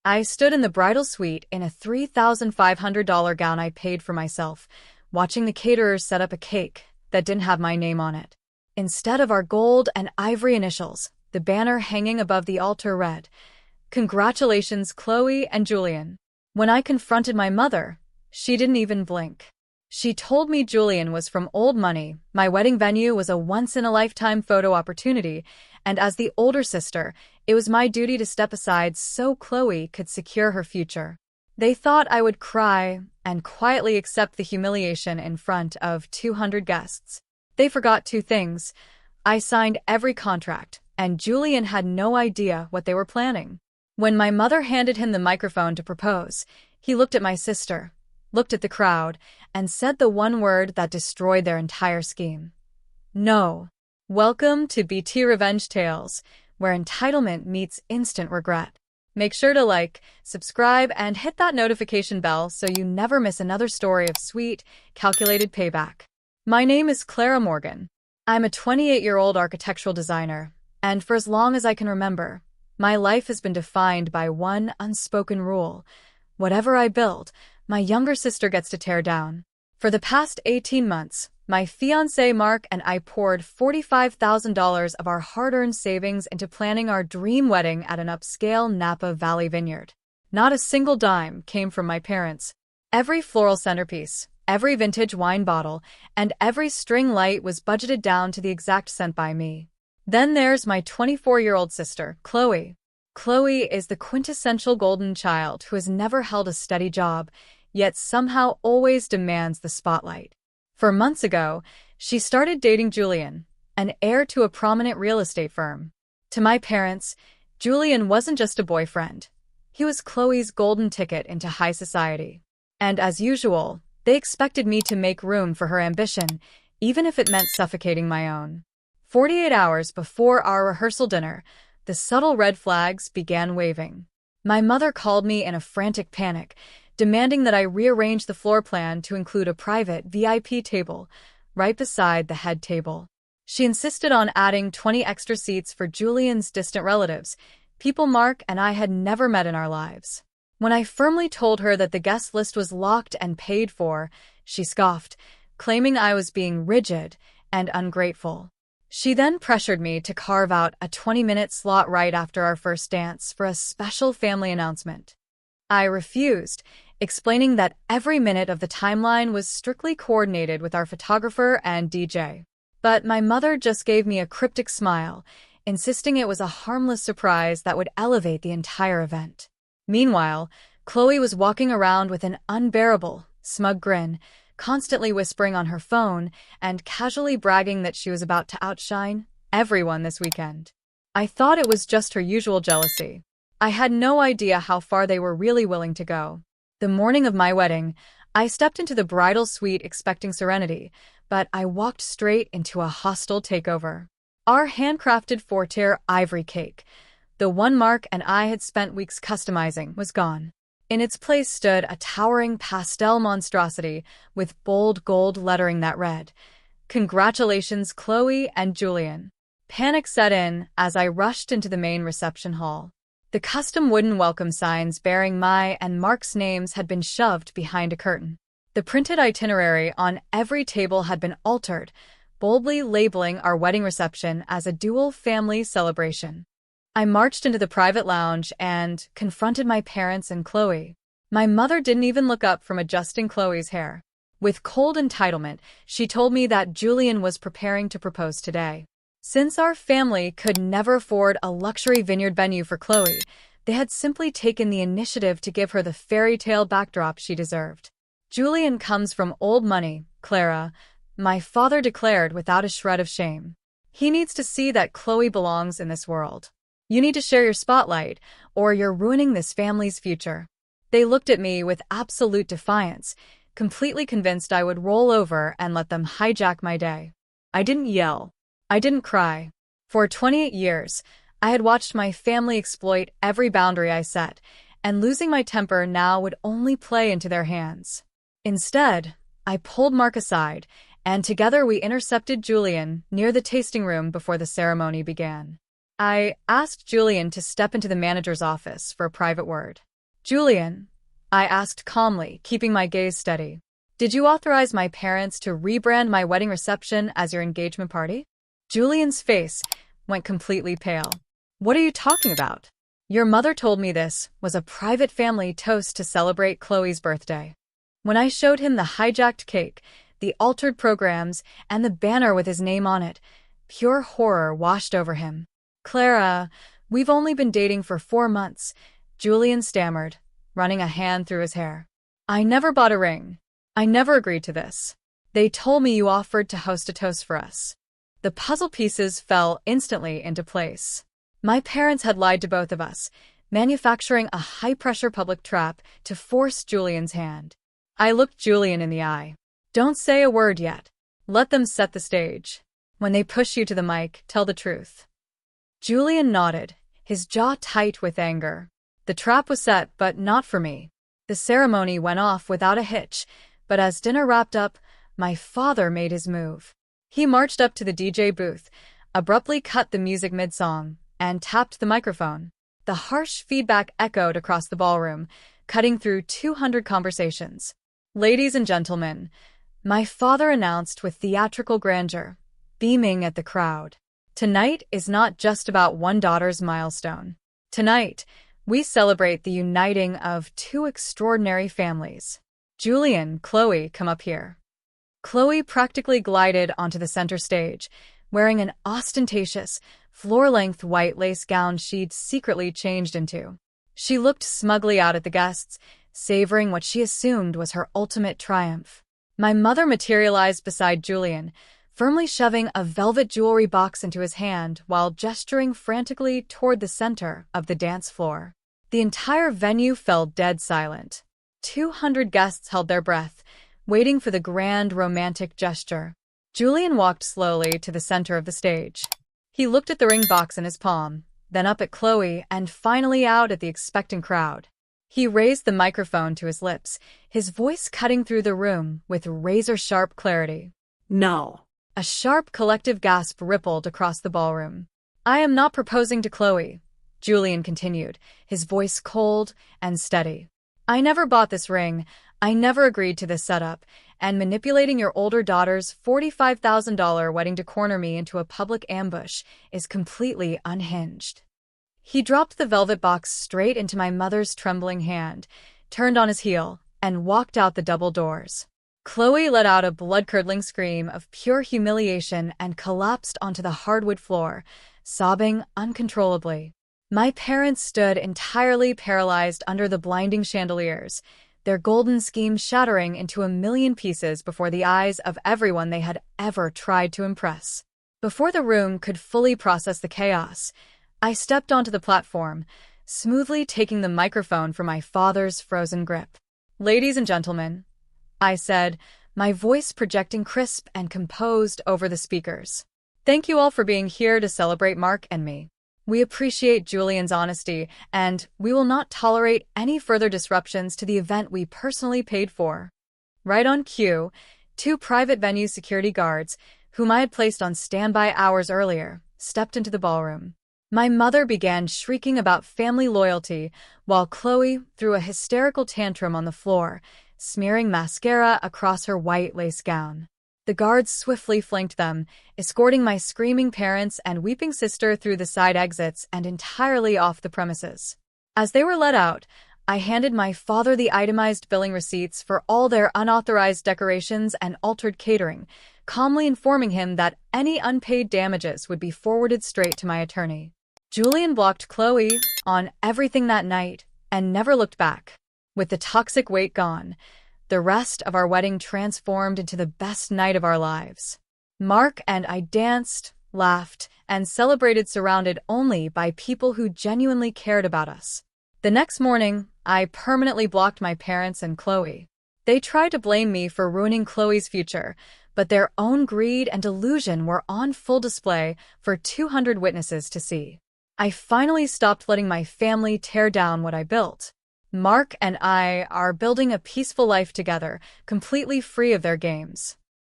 I stood in the bridal suite in a $3,500 gown I paid for myself, watching the caterers set up a cake that didn't have my name on it. Instead of our gold and ivory initials, the banner hanging above the altar read, "Congratulations, Chloe and Julian." When I confronted my mother, she didn't even blink. She told me Julian was from old money, my wedding venue was a once-in-a-lifetime photo opportunity, and as the older sister, it was my duty to step aside so Chloe could secure her future. They thought I would cry and quietly accept the humiliation in front of 200 guests. They forgot two things. I signed every contract, and Julian had no idea what they were planning. When my mother handed him the microphone to propose, he looked at my sister, looked at the crowd, and said the one word that destroyed their entire scheme. No. Welcome to BT Revenge Tales, where entitlement meets instant regret. Make sure to like, subscribe, and hit that notification bell so you never miss another story of sweet, calculated payback. My name is Clara Morgan. I'm a 28-year-old architectural designer, and for as long as I can remember, my life has been defined by one unspoken rule. Whatever I build, my younger sister gets to tear down. For the past 18 months, my fiancé Mark and I poured $45,000 of our hard-earned savings into planning our dream wedding at an upscale Napa Valley vineyard. Not a single dime came from my parents. Every floral centerpiece, every vintage wine bottle, and every string light was budgeted down to the exact cent by me. Then there's my 24-year-old sister, Chloe. Chloe is the quintessential golden child who has never held a steady job, yet somehow always demands the spotlight. 4 months ago, she started dating Julian, an heir to a prominent real estate firm. To my parents, Julian wasn't just a boyfriend. He was Chloe's golden ticket into high society. And as usual, they expected me to make room for her ambition, even if it meant suffocating my own. 48 hours before our rehearsal dinner, the subtle red flags began waving. My mother called me in a frantic panic, demanding that I rearrange the floor plan to include a private VIP table right beside the head table. She insisted on adding 20 extra seats for Julian's distant relatives, people Mark and I had never met in our lives. When I firmly told her that the guest list was locked and paid for, she scoffed, claiming I was being rigid and ungrateful. She then pressured me to carve out a 20-minute slot right after our first dance for a special family announcement. I refused, explaining that every minute of the timeline was strictly coordinated with our photographer and DJ. But my mother just gave me a cryptic smile, insisting it was a harmless surprise that would elevate the entire event. Meanwhile, Chloe was walking around with an unbearable, smug grin, constantly whispering on her phone and casually bragging that she was about to outshine everyone this weekend. I thought it was just her usual jealousy. I had no idea how far they were really willing to go. The morning of my wedding, I stepped into the bridal suite expecting serenity, but I walked straight into a hostile takeover. Our handcrafted 4-tier ivory cake, the one Mark and I had spent weeks customizing, was gone. In its place stood a towering pastel monstrosity with bold gold lettering that read, "Congratulations, Chloe and Julian." Panic set in as I rushed into the main reception hall. The custom wooden welcome signs bearing my and Mark's names had been shoved behind a curtain. The printed itinerary on every table had been altered, boldly labeling our wedding reception as a dual family celebration. I marched into the private lounge and confronted my parents and Chloe. My mother didn't even look up from adjusting Chloe's hair. With cold entitlement, she told me that Julian was preparing to propose today. Since our family could never afford a luxury vineyard venue for Chloe, they had simply taken the initiative to give her the fairy tale backdrop she deserved. "Julian comes from old money, Clara," my father declared without a shred of shame. "He needs to see that Chloe belongs in this world. You need to share your spotlight, or you're ruining this family's future." They looked at me with absolute defiance, completely convinced I would roll over and let them hijack my day. I didn't yell. I didn't cry. For 28 years, I had watched my family exploit every boundary I set, and losing my temper now would only play into their hands. Instead, I pulled Mark aside, and together we intercepted Julian near the tasting room before the ceremony began. I asked Julian to step into the manager's office for a private word. Julian, I asked calmly, keeping my gaze steady. Did you authorize my parents to rebrand my wedding reception as your engagement party? Julian's face went completely pale. What are you talking about? Your mother told me this was a private family toast to celebrate Chloe's birthday. When I showed him the hijacked cake, the altered programs, and the banner with his name on it, pure horror washed over him. Clara, we've only been dating for 4 months, Julian stammered, running a hand through his hair. I never bought a ring. I never agreed to this. They told me you offered to host a toast for us. The puzzle pieces fell instantly into place. My parents had lied to both of us, manufacturing a high-pressure public trap to force Julian's hand. I looked Julian in the eye. Don't say a word yet. Let them set the stage. When they push you to the mic, tell the truth. Julian nodded, his jaw tight with anger. The trap was set, but not for me. The ceremony went off without a hitch, but as dinner wrapped up, my father made his move. He marched up to the DJ booth, abruptly cut the music mid-song, and tapped the microphone. The harsh feedback echoed across the ballroom, cutting through 200 conversations. Ladies and gentlemen, my father announced with theatrical grandeur, beaming at the crowd. Tonight is not just about one daughter's milestone. Tonight, we celebrate the uniting of 2 extraordinary families. Julian, Chloe, come up here. Chloe practically glided onto the center stage, wearing an ostentatious, floor-length white lace gown she'd secretly changed into. She looked smugly out at the guests, savoring what she assumed was her ultimate triumph. My mother materialized beside Julian, firmly shoving a velvet jewelry box into his hand while gesturing frantically toward the center of the dance floor. The entire venue fell dead silent. 200 guests held their breath, waiting for the grand romantic gesture. Julian walked slowly to the center of the stage. He looked at the ring box in his palm, then up at Chloe, and finally out at the expectant crowd. He raised the microphone to his lips, his voice cutting through the room with razor-sharp clarity. No. A sharp collective gasp rippled across the ballroom. I am not proposing to Chloe, Julian continued, his voice cold and steady. I never bought this ring, I never agreed to this setup, and manipulating your older daughter's $45,000 wedding to corner me into a public ambush is completely unhinged. He dropped the velvet box straight into my mother's trembling hand, turned on his heel, and walked out the double doors. Chloe let out a blood-curdling scream of pure humiliation and collapsed onto the hardwood floor, sobbing uncontrollably. My parents stood entirely paralyzed under the blinding chandeliers, their golden scheme shattering into 1,000,000 pieces before the eyes of everyone they had ever tried to impress. Before the room could fully process the chaos, I stepped onto the platform, smoothly taking the microphone from my father's frozen grip. Ladies and gentlemen, I said, my voice projecting crisp and composed over the speakers. Thank you all for being here to celebrate Mark and me. We appreciate Julian's honesty, and we will not tolerate any further disruptions to the event we personally paid for. Right on cue, 2 private venue security guards, whom I had placed on standby hours earlier, stepped into the ballroom. My mother began shrieking about family loyalty, while Chloe threw a hysterical tantrum on the floor, smearing mascara across her white lace gown. The guards swiftly flanked them, escorting my screaming parents and weeping sister through the side exits and entirely off the premises. As they were let out, I handed my father the itemized billing receipts for all their unauthorized decorations and altered catering, calmly informing him that any unpaid damages would be forwarded straight to my attorney. Julian blocked Chloe on everything that night and never looked back. With the toxic weight gone, the rest of our wedding transformed into the best night of our lives. Mark and I danced, laughed, and celebrated surrounded only by people who genuinely cared about us. The next morning, I permanently blocked my parents and Chloe. They tried to blame me for ruining Chloe's future, but their own greed and delusion were on full display for 200 witnesses to see. I finally stopped letting my family tear down what I built. Mark and I are building a peaceful life together, completely free of their games.